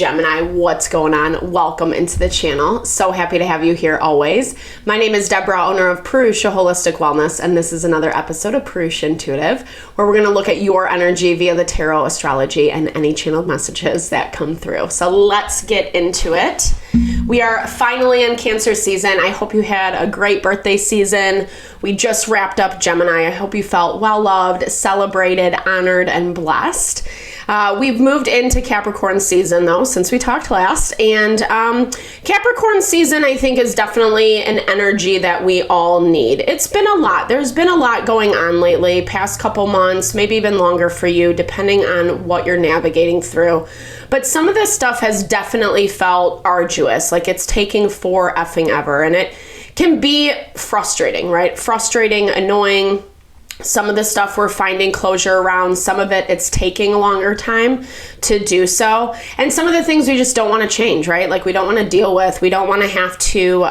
Gemini, what's going on? Welcome into the channel. So happy to have you here always. My name is Deborah, owner of Purusha Holistic Wellness, and this is another episode of Purusha Intuitive, where we're going to look at your energy via the tarot, astrology, and any channeled messages that come through. So let's get into it. We are finally in Cancer season. I hope you had a great birthday season. We just wrapped up Gemini. I hope you felt well loved, celebrated, honored, and blessed. We've moved into Capricorn season though since we talked last, and Capricorn season I think is definitely an energy that we all need. It's been a lot. There's been a lot going on lately, past couple months, maybe even longer for you depending on what you're navigating through. But some of this stuff has definitely felt arduous, like it's taking for effing ever, and it can be frustrating, right? Frustrating, annoying. Some of the stuff we're finding closure around, some of it's taking a longer time to do so. And some of the things we just don't want to change, right? Like we don't want to deal with, we don't want to have to,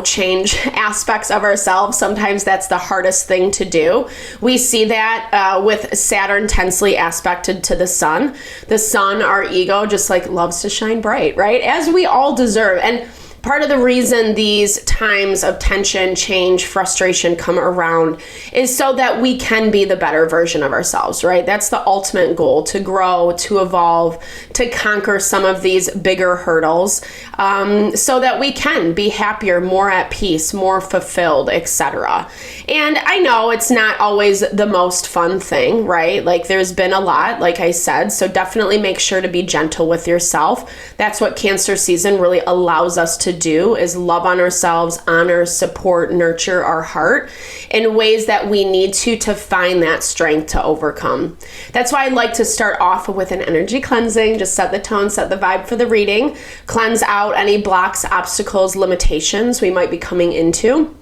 change aspects of ourselves. Sometimes that's the hardest thing to do. We see that with Saturn tensely aspected to the sun. The sun, our ego, just like loves to shine bright, right? As we all deserve. And part of the reason these times of tension, change, frustration come around is so that we can be the better version of ourselves, right? That's the ultimate goal, to grow, to evolve, to conquer some of these bigger hurdles, so that we can be happier, more at peace, more fulfilled, etc. And I know it's not always the most fun thing, right? Like there's been a lot, like I said, so definitely make sure to be gentle with yourself. That's what Cancer season really allows us to do, is love on ourselves, honor, support, nurture our heart in ways that we need to find that strength to overcome. That's why I like to start off with an energy cleansing, just set the tone, set the vibe for the reading, cleanse out any blocks, obstacles, limitations we might be coming into.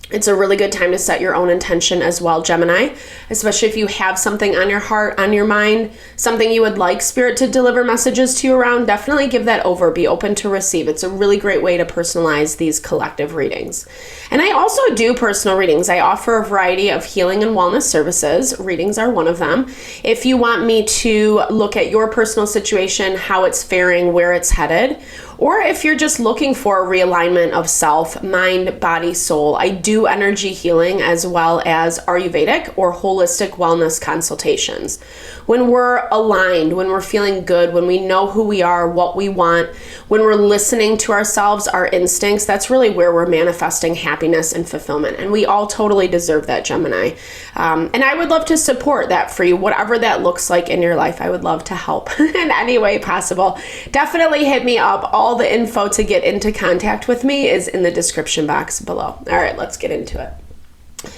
It's a really good time to set your own intention as well, Gemini, especially if you have something on your heart, on your mind, something you would like Spirit to deliver messages to you around. Definitely give that over. Be open to receive. It's a really great way to personalize these collective readings. And I also do personal readings. I offer a variety of healing and wellness services. Readings are one of them. If you want me to look at your personal situation, how it's faring, where it's headed, or if you're just looking for a realignment of self, mind, body, soul, I do energy healing as well as Ayurvedic or holistic wellness consultations. When we're aligned, when we're feeling good, when we know who we are, what we want, when we're listening to ourselves, our instincts, that's really where we're manifesting happiness and fulfillment. And we all totally deserve that, Gemini. And I would love to support that for you, whatever that looks like in your life. I would love to help in any way possible. Definitely hit me up. All the info to get into contact with me is in the description box below. All right, let's get into it.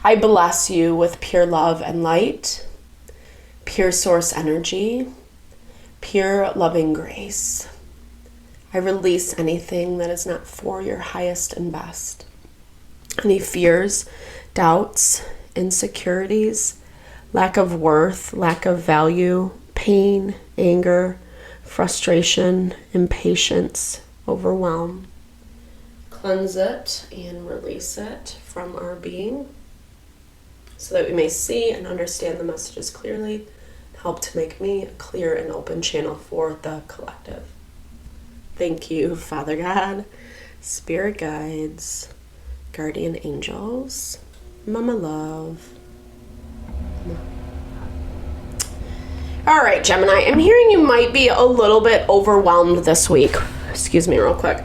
I bless you with pure love and light, pure source energy, pure loving grace. I release anything that is not for your highest and best. Any fears, doubts, insecurities, lack of worth, lack of value, pain, anger, frustration, impatience, overwhelm. Cleanse it and release it from our being so that we may see and understand the messages clearly, help to make me a clear and open channel for the collective. Thank you, Father God, Spirit guides, guardian angels, Mama Love. All right, Gemini, I'm hearing you might be a little bit overwhelmed this week. Excuse me real quick.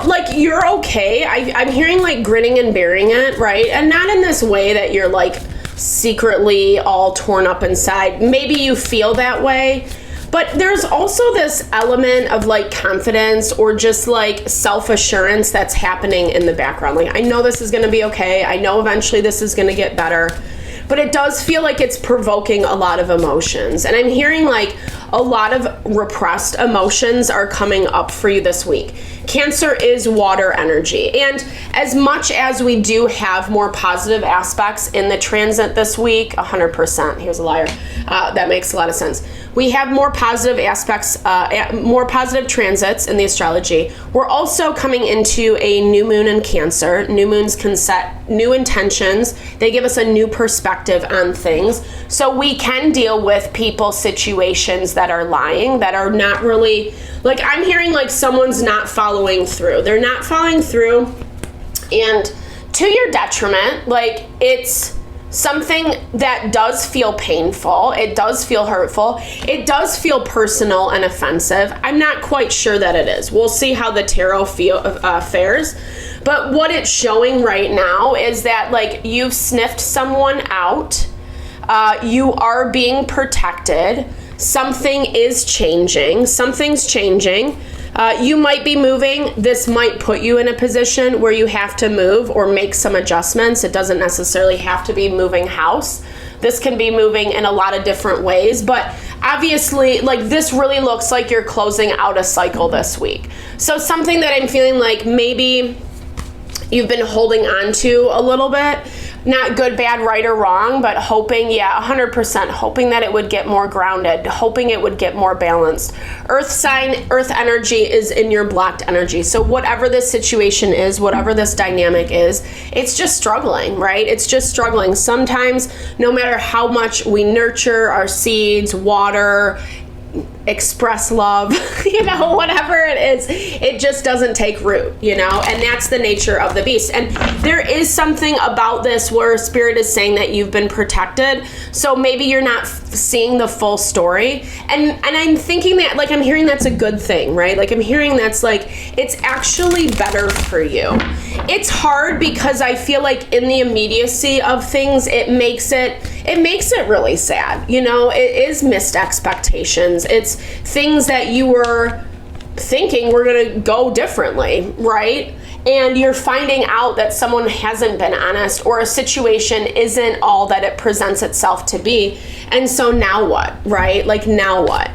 Like you're okay. I'm hearing like grinning and bearing it, right? And not in this way that you're like secretly all torn up inside. Maybe you feel that way, but there's also this element of like confidence or just like self-assurance that's happening in the background. Like, I know this is going to be okay. I know eventually this is going to get better. But it does feel like it's provoking a lot of emotions. And I'm hearing like a lot of repressed emotions are coming up for you this week. Cancer is water energy. And as much as we do have more positive aspects in the transit this week, 100%, he was a liar. That makes a lot of sense. We have more positive aspects, more positive transits in the astrology. We're also coming into a new moon in Cancer. New moons can set new intentions. They give us a new perspective on things. So we can deal with people, situations that are lying, that are not really, like I'm hearing like someone's not following through. They're not following through, and to your detriment. Like, it's something that does feel painful. It does feel hurtful. It does feel personal and offensive. I'm not quite sure that it is. We'll see how the tarot fares. But what it's showing right now is that, like, you've sniffed someone out. You are being protected. Something is changing. Something's changing. You might be moving. This might put you in a position where you have to move or make some adjustments. It doesn't necessarily have to be moving house. This can be moving in a lot of different ways, but obviously, like, this really looks like you're closing out a cycle this week. So something that I'm feeling like maybe you've been holding on to a little bit. Not good, bad, right, or wrong, but hoping, 100%, hoping that it would get more grounded, hoping it would get more balanced. Earth sign, earth energy is in your blocked energy. So whatever this situation is, whatever this dynamic is, it's just struggling, right? It's just struggling. Sometimes, no matter how much we nurture our seeds, water, express love, whatever it is, it just doesn't take root, and that's the nature of the beast. And there is something about this where Spirit is saying that you've been protected, so maybe you're not seeing the full story, and I'm thinking that, like, I'm hearing that's a good thing, right? Like, I'm hearing that's like, it's actually better for you. It's hard because I feel like in the immediacy of things, it makes it really sad. It is missed expectations. It's things that you were thinking were going to go differently, right? And you're finding out that someone hasn't been honest, or a situation isn't all that it presents itself to be. And so now what, right? Like, now what?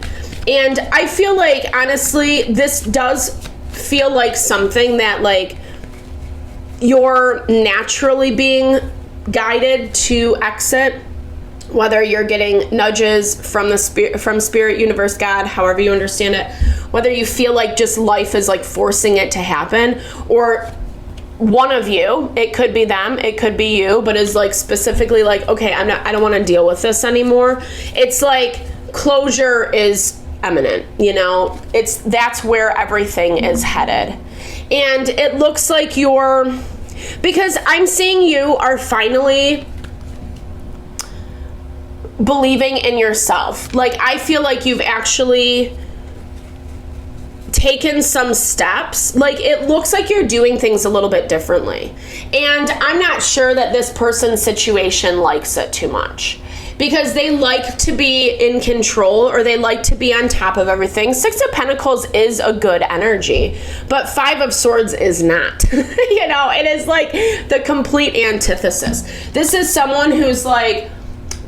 And I feel like, honestly, this does feel like something that, like, you're naturally being guided to exit, whether you're getting nudges from the spirit, universe, God, however you understand it, whether you feel like just life is like forcing it to happen, or one of you, it could be them, it could be you, but is like specifically like, okay, I don't want to deal with this anymore. It's like closure is imminent, that's where everything is headed. And it looks like because I'm seeing you are finally believing in yourself. Like, I feel like you've actually taken some steps. Like, it looks like you're doing things a little bit differently. And I'm not sure that this person's situation likes it too much, because they like to be in control, or they like to be on top of everything. 6 of Pentacles is a good energy, but 5 of Swords is not. It is like the complete antithesis. This is someone who's like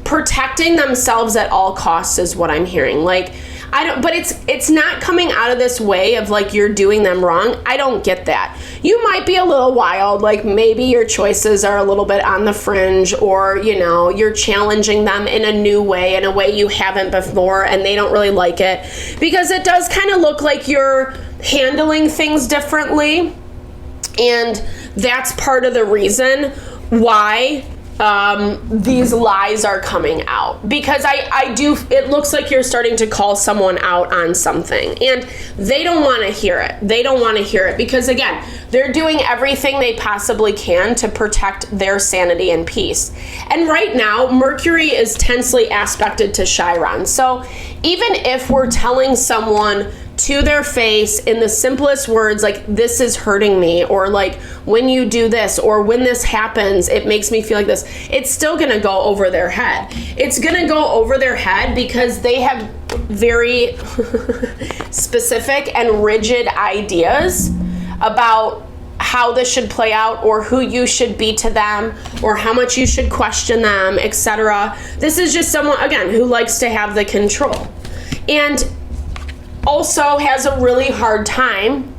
protecting themselves at all costs, is what I'm hearing. Like, but it's not coming out of this way of like you're doing them wrong. I don't get that. You might be a little wild, like maybe your choices are a little bit on the fringe, or you're challenging them in a new way, in a way you haven't before, and they don't really like it, because it does kind of look like you're handling things differently. And that's part of the reason why these lies are coming out, because it looks like you're starting to call someone out on something, and they don't want to hear it. They don't want to hear it because, again, they're doing everything they possibly can to protect their sanity and peace. And right now, Mercury is tensely aspected to Chiron. So even if we're telling someone to their face in the simplest words, like, this is hurting me, or like, when you do this, or when this happens, it makes me feel like this, it's still gonna go over their head. It's gonna go over their head because they have very specific and rigid ideas about how this should play out, or who you should be to them, or how much you should question them, etc. This is just someone, again, who likes to have the control, and also has a really hard time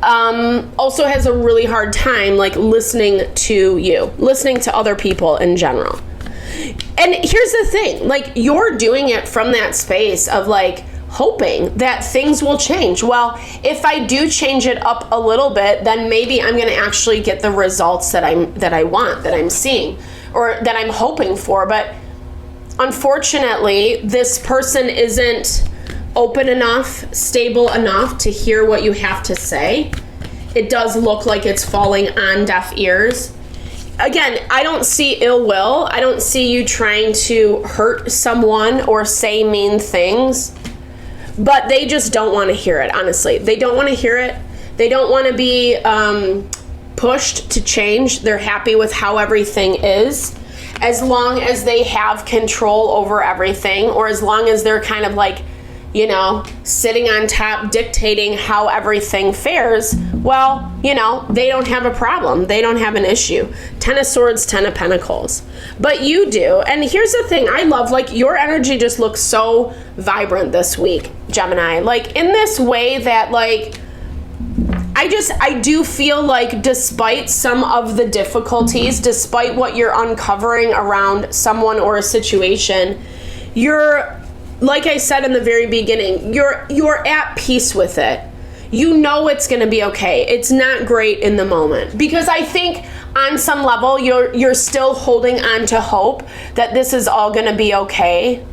also has a really hard time like listening to you, listening to other people in general. And here's the thing, like you're doing it from that space of like hoping that things will change. Well, if I do change it up a little bit, then maybe I'm going to actually get the results that I want, that I'm seeing, or that I'm hoping for. But unfortunately, this person isn't open enough, stable enough to hear what you have to say. It does look like it's falling on deaf ears. Again, I don't see ill will. I don't see you trying to hurt someone or say mean things. But they just don't want to hear it, honestly. They don't want to hear it. They don't want to be pushed to change. They're happy with how everything is. As long as they have control over everything, or as long as they're kind of like, you know, sitting on top, dictating how everything fares, well, you know, they don't have a problem. They don't have an issue. 10 of Swords, 10 of Pentacles. But you do. And here's the thing I love, like your energy just looks so vibrant this week, Gemini. Like in this way that like, I do feel like despite some of the difficulties, despite what you're uncovering around someone or a situation, you're, like I said in the very beginning, you're at peace with it. You know it's going to be okay. It's not great in the moment. Because I think on some level, you're still holding on to hope that this is all going to be okay.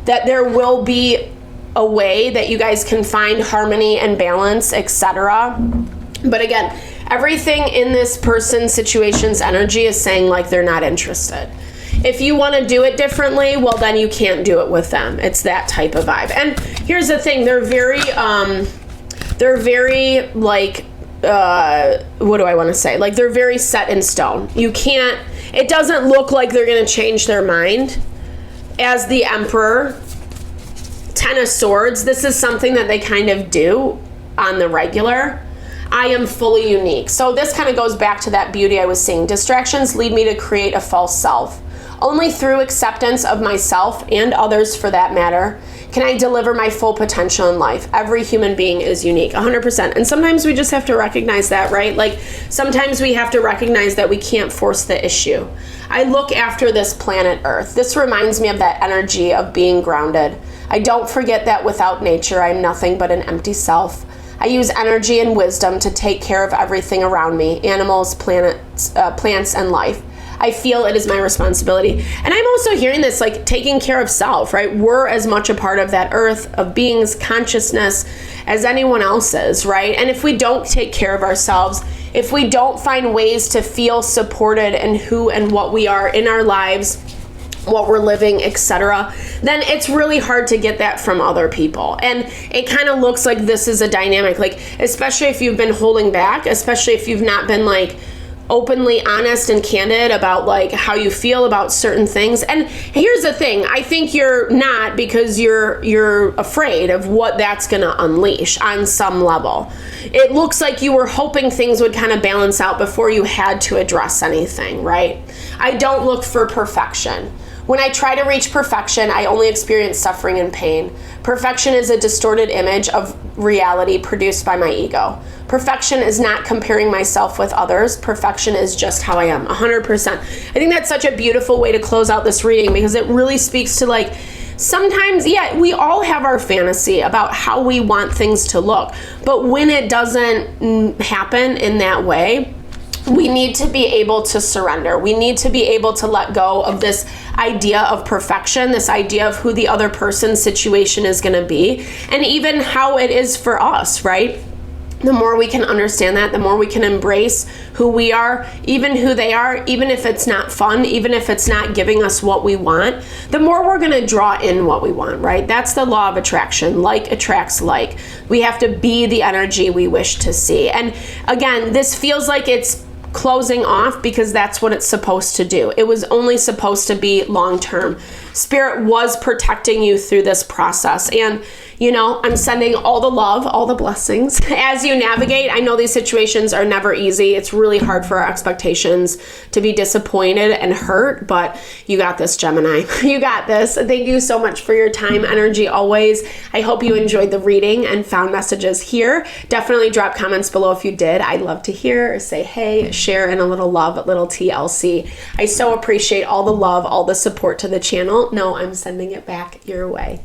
That there will be a way that you guys can find harmony and balance, etc. But again, everything in this person's situation's energy is saying like they're not interested. If you want to do it differently, well, then you can't do it with them. It's that type of vibe. And here's the thing. They're very like, what do I want to say? Like they're very set in stone. You can't, it doesn't look like they're going to change their mind. As the Emperor, 10 of Swords, this is something that they kind of do on the regular. I am fully unique. So this kind of goes back to that beauty I was saying. Distractions lead me to create a false self. Only through acceptance of myself and others for that matter can I deliver my full potential in life. Every human being is unique, 100%. And sometimes we just have to recognize that, right? Like sometimes we have to recognize that we can't force the issue. I look after this planet Earth. This reminds me of that energy of being grounded. I don't forget that without nature, I'm nothing but an empty self. I use energy and wisdom to take care of everything around me, animals, planets, plants, and life. I feel it is my responsibility. And I'm also hearing this, like taking care of self, right? We're as much a part of that earth, of being's consciousness as anyone else is, right? And if we don't take care of ourselves, if we don't find ways to feel supported in who and what we are in our lives, what we're living, etc., then it's really hard to get that from other people. And it kind of looks like this is a dynamic, like especially if you've been holding back, especially if you've not been like openly honest and candid about like how you feel about certain things. And here's the thing, I think you're not, because you're afraid of what that's gonna unleash on some level. It looks like you were hoping things would kind of balance out before you had to address anything, right? I don't look for perfection. When I try to reach perfection, I only experience suffering and pain. Perfection is a distorted image of reality produced by my ego. Perfection is not comparing myself with others. Perfection is just how I am, 100%. I think that's such a beautiful way to close out this reading, because it really speaks to like, sometimes, yeah, we all have our fantasy about how we want things to look. But when it doesn't happen in that way, we need to be able to surrender. We need to be able to let go of this idea of perfection, this idea of who the other person's situation is going to be, and even how it is for us, right? The more we can understand that, the more we can embrace who we are, even who they are, even if it's not fun, even if it's not giving us what we want, the more we're going to draw in what we want, right? That's the law of attraction. Like attracts like. We have to be the energy we wish to see. And again, this feels like it's closing off because that's what it's supposed to do. It was only supposed to be long-term. Spirit was protecting you through this process. And you know, I'm sending all the love, all the blessings as you navigate. I know these situations are never easy. It's really hard for our expectations to be disappointed and hurt, but you got this, Gemini. You got this. Thank you so much for your time, energy always. I hope you enjoyed the reading and found messages here. Definitely drop comments below if you did. I'd love to hear or say hey, share in a little love, little TLC. I so appreciate all the love, all the support to the channel. No, I'm sending it back your way.